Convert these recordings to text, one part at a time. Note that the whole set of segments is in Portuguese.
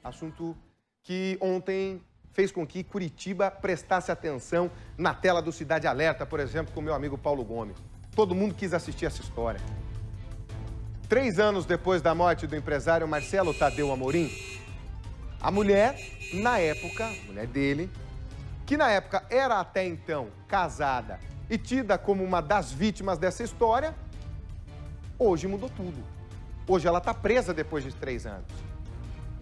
Assunto que ontem fez com que Curitiba prestasse atenção na tela do Cidade Alerta, por exemplo, com o meu amigo Paulo Gomes. Todo mundo quis assistir essa história. 3 anos depois da morte do empresário Marcelo Tadeu Amorim, a mulher, na época, a mulher dele, que na época era até então casada e tida como uma das vítimas dessa história, hoje mudou tudo. Hoje ela está presa depois de 3 anos.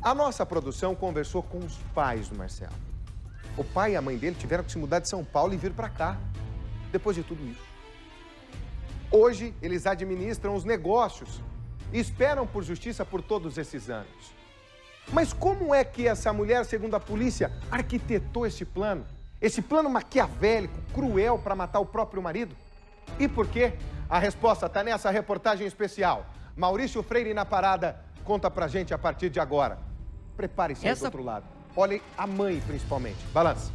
A nossa produção conversou com os pais do Marcelo. O pai e a mãe dele tiveram que se mudar de São Paulo e vir para cá, depois de tudo isso. Hoje, eles administram os negócios e esperam por justiça por todos esses anos. Mas como é que essa mulher, segundo a polícia, arquitetou esse plano? Esse plano maquiavélico, cruel para matar o próprio marido? E por quê? A resposta está nessa reportagem especial. Maurício Freire na parada conta pra gente a partir de agora. Prepare-se aí do outro lado. Olhem a mãe, principalmente. Balança.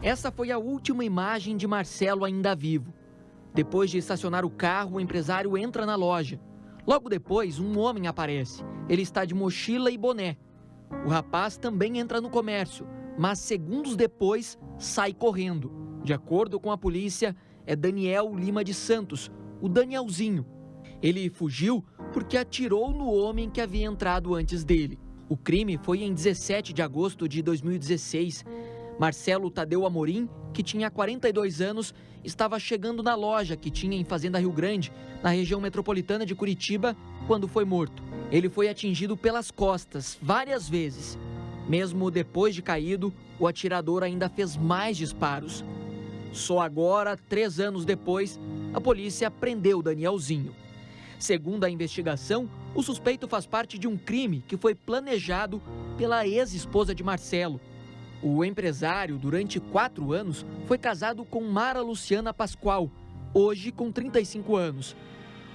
Essa foi a última imagem de Marcelo ainda vivo. Depois de estacionar o carro, o empresário entra na loja. Logo depois, um homem aparece. Ele está de mochila e boné. O rapaz também entra no comércio, mas segundos depois sai correndo. De acordo com a polícia, é Daniel Lima de Santos, o Danielzinho. Ele fugiu porque atirou no homem que havia entrado antes dele. O crime foi em 17 de agosto de 2016. Marcelo Tadeu Amorim, que tinha 42 anos, estava chegando na loja que tinha em Fazenda Rio Grande, na região metropolitana de Curitiba, quando foi morto. Ele foi atingido pelas costas várias vezes. Mesmo depois de caído, o atirador ainda fez mais disparos. Só agora, 3 anos depois, a polícia prendeu Danielzinho. Segundo a investigação, o suspeito faz parte de um crime que foi planejado pela ex-esposa de Marcelo. O empresário, durante 4 anos, foi casado com Mara Luciana Pascoal, hoje com 35 anos.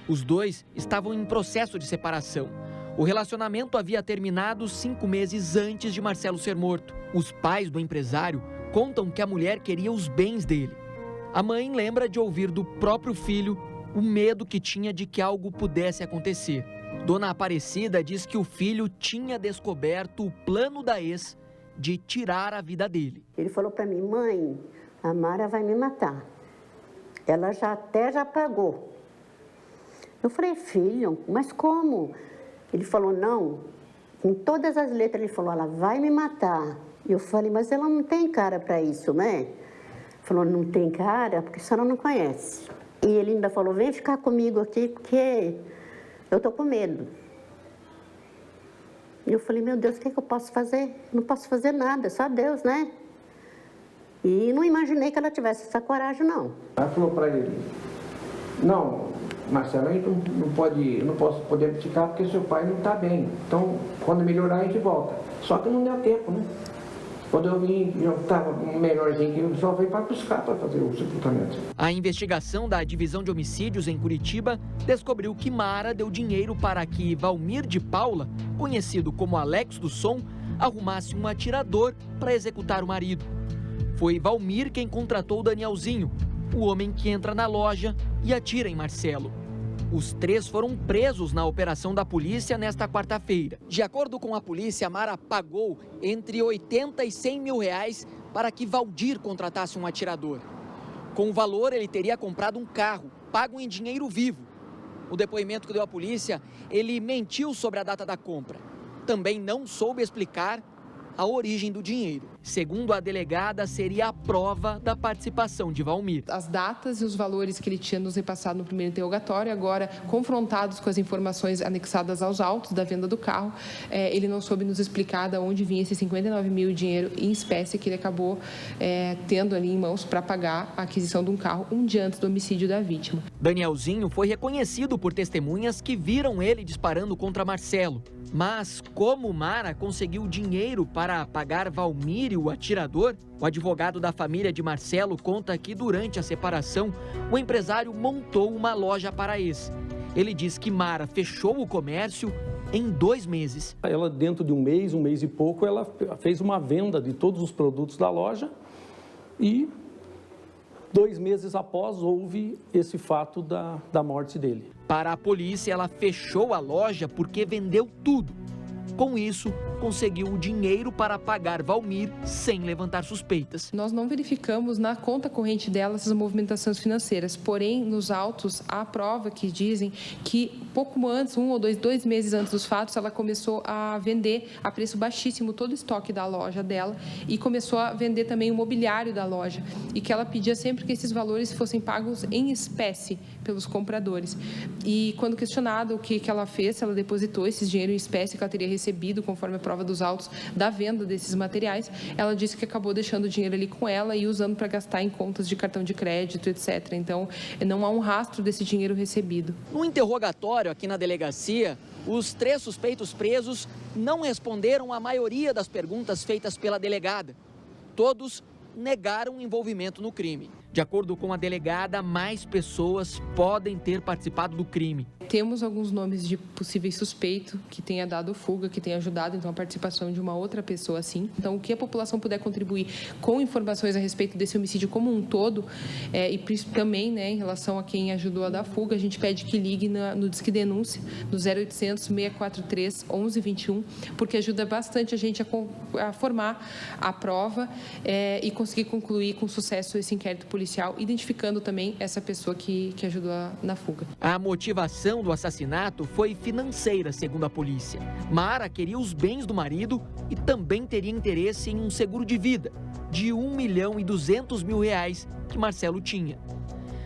Os dois estavam em processo de separação. O relacionamento havia terminado 5 meses antes de Marcelo ser morto. Os pais do empresário contam que a mulher queria os bens dele. A mãe lembra de ouvir do próprio filho o medo que tinha de que algo pudesse acontecer. Dona Aparecida diz que o filho tinha descoberto o plano da ex de tirar a vida dele. Ele falou para mim: mãe, a Mara vai me matar. Ela já pagou. Eu falei: filho, mas como? Ele falou: não, com todas as letras ele falou: ela vai me matar. E eu falei: mas ela não tem cara para isso, né? Ele falou: não tem cara porque a senhora não conhece. E ele ainda falou: vem ficar comigo aqui porque eu tô com medo. E eu falei: meu Deus, o que eu posso fazer? Não posso fazer nada, só Deus, né? E não imaginei que ela tivesse essa coragem, não. Ela falou para ele: não, Marcelo, a gente não posso poder ficar porque seu pai não está bem. Então, quando melhorar, a gente volta. Só que não deu tempo, né? Quando eu vim, eu estava melhorzinho que eu só veio para buscar para fazer o sepultamento. A investigação da Divisão de Homicídios em Curitiba descobriu que Mara deu dinheiro para que Valmir de Paula, conhecido como Alex do Som, arrumasse um atirador para executar o marido. Foi Valmir quem contratou o Danielzinho, o homem que entra na loja e atira em Marcelo. Os 3 foram presos na operação da polícia nesta quarta-feira. De acordo com a polícia, Mara pagou entre 80 e 100 mil reais para que Valdir contratasse um atirador. Com o valor, ele teria comprado um carro, pago em dinheiro vivo. No depoimento que deu à polícia, ele mentiu sobre a data da compra. Também não soube explicar a origem do dinheiro. Segundo a delegada, seria a prova da participação de Valmir. As datas e os valores que ele tinha nos repassado no primeiro interrogatório, agora confrontados com as informações anexadas aos autos da venda do carro, ele não soube nos explicar de onde vinha esses 59 mil de dinheiro em espécie que ele acabou tendo ali em mãos para pagar a aquisição de um carro um dia antes do homicídio da vítima. Danielzinho foi reconhecido por testemunhas que viram ele disparando contra Marcelo. Mas como Mara conseguiu dinheiro para pagar Valmir e o atirador? O advogado da família de Marcelo conta que durante a separação, o empresário montou uma loja para ex. Ele diz que Mara fechou o comércio em 2 meses. Ela, dentro de um mês e pouco, ela fez uma venda de todos os produtos da loja e 2 meses após houve esse fato da morte dele. Para a polícia, ela fechou a loja porque vendeu tudo. Com isso, conseguiu o dinheiro para pagar Valmir sem levantar suspeitas. Nós não verificamos na conta corrente dela essas movimentações financeiras, porém, nos autos, há prova que dizem que pouco antes, um ou dois meses antes dos fatos, ela começou a vender a preço baixíssimo todo o estoque da loja dela e começou a vender também o mobiliário da loja e que ela pedia sempre que esses valores fossem pagos em espécie pelos compradores. E quando questionado o que ela fez, ela depositou esse dinheiro em espécie que ela teria recebido, conforme a prova dos autos, da venda desses materiais. Ela disse que acabou deixando o dinheiro ali com ela e usando para gastar em contas de cartão de crédito, etc. Então, não há um rastro desse dinheiro recebido. No interrogatório aqui na delegacia, os 3 suspeitos presos não responderam a maioria das perguntas feitas pela delegada. Todos negaram envolvimento no crime. De acordo com a delegada, mais pessoas podem ter participado do crime. Temos alguns nomes de possíveis suspeitos que tenha dado fuga, que tenha ajudado então a participação de uma outra pessoa assim. Então, o que a população puder contribuir com informações a respeito desse homicídio como um todo e também, em relação a quem ajudou a dar fuga, a gente pede que ligue no Disque Denúncia, no 0800 643 1121, porque ajuda bastante a gente a formar a prova e conseguir concluir com sucesso esse inquérito policial, identificando também essa pessoa que ajudou na fuga. A motivação do assassinato foi financeira, segundo a polícia. Mara queria os bens do marido e também teria interesse em um seguro de vida de R$1.200.000 que Marcelo tinha.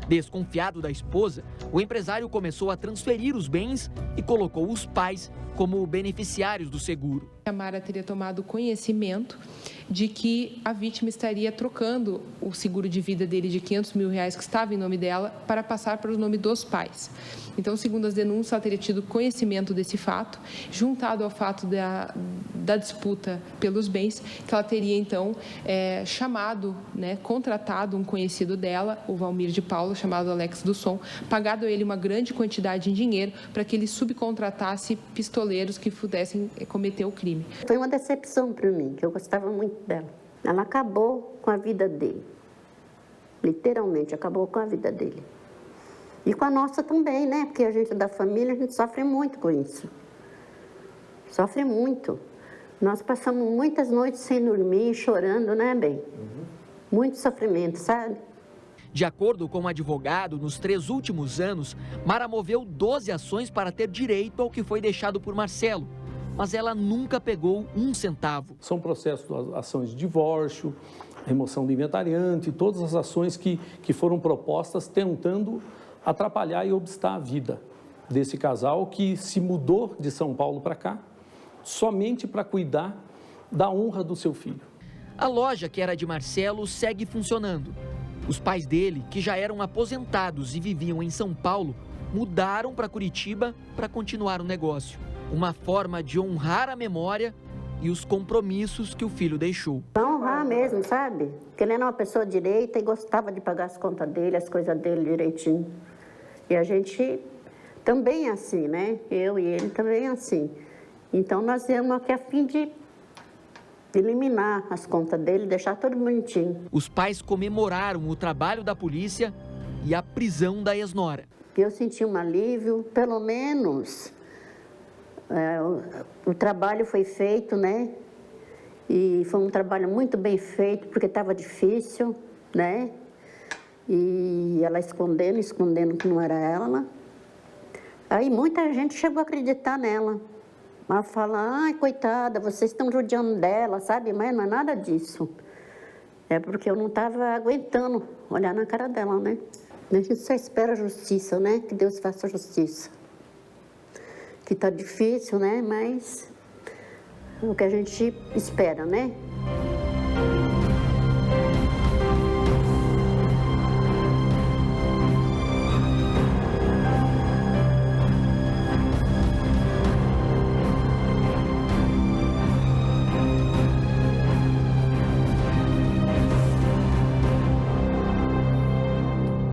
Desconfiado da esposa, o empresário começou a transferir os bens e colocou os pais como beneficiários do seguro. A Mara teria tomado conhecimento de que a vítima estaria trocando o seguro de vida dele de R$500.000 que estava em nome dela para passar para o nome dos pais. Então, segundo as denúncias, ela teria tido conhecimento desse fato, juntado ao fato da disputa pelos bens, que ela teria, então, contratado um conhecido dela, o Valmir de Paulo, chamado Alex do Som, pagado a ele uma grande quantidade em dinheiro para que ele subcontratasse pistoleiros que pudessem cometer o crime. Foi uma decepção para mim, que eu gostava muito dela. Ela acabou com a vida dele. Literalmente, acabou com a vida dele. E com a nossa também, né? Porque a gente é da família, a gente sofre muito com isso. Sofre muito. Nós passamos muitas noites sem dormir, chorando, né, bem? Muito sofrimento, sabe? De acordo com o advogado, nos 3 últimos anos, Mara moveu 12 ações para ter direito ao que foi deixado por Marcelo. Mas ela nunca pegou um centavo. São processos, ações de divórcio, remoção do inventariante, todas as ações que foram propostas tentando atrapalhar e obstar a vida desse casal que se mudou de São Paulo para cá somente para cuidar da honra do seu filho. A loja, que era de Marcelo, segue funcionando. Os pais dele, que já eram aposentados e viviam em São Paulo, mudaram para Curitiba para continuar o negócio. Uma forma de honrar a memória e os compromissos que o filho deixou. Honrar mesmo, sabe? Porque ele era uma pessoa direita e gostava de pagar as contas dele, as coisas dele direitinho. E a gente também é assim, né? Eu e ele também é assim. Então, nós viemos aqui a fim de eliminar as contas dele, deixar tudo bonitinho. Os pais comemoraram o trabalho da polícia e a prisão da ex-nora. Eu senti um alívio, pelo menos o trabalho foi feito, né? E foi um trabalho muito bem feito, porque estava difícil, né? E ela escondendo que não era ela. Aí muita gente chegou a acreditar nela. Ela fala, ai, coitada, vocês estão judiando dela, sabe? Mas não é nada disso. É porque eu não estava aguentando olhar na cara dela, né? A gente só espera a justiça, né? Que Deus faça a justiça. Que tá difícil, né? Mas é o que a gente espera, né?